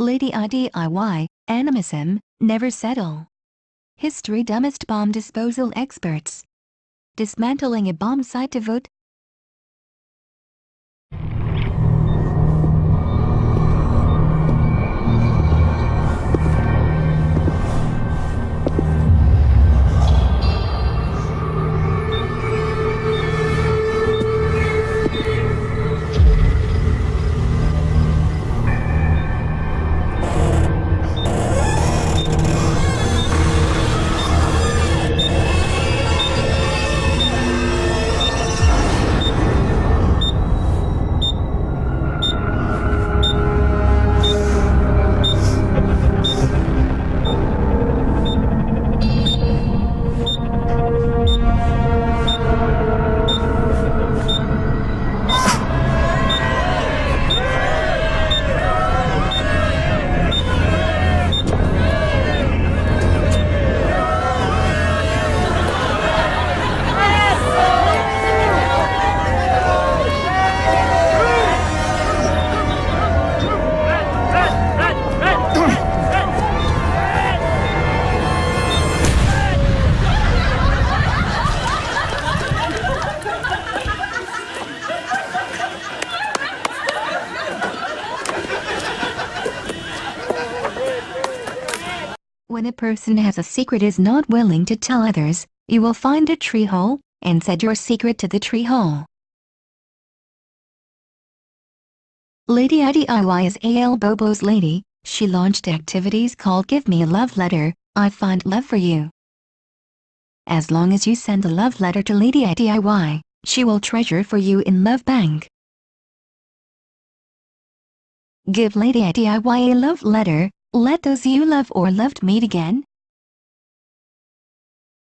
Lady IDIY, animism, never settle. History dumbest bomb disposal experts. Dismantling a bomb site to vote. When a person has a secret is not willing to tell others, you will find a tree hole, and said your secret to the tree hole. Lady IDIY is AL Bobo's lady. She launched activities called Give Me a Love Letter, I Find Love for You. As long as you send a love letter to Lady IDIY, she will treasure for you in Love Bank. Give Lady IDIY a love letter, let those you love or loved meet again.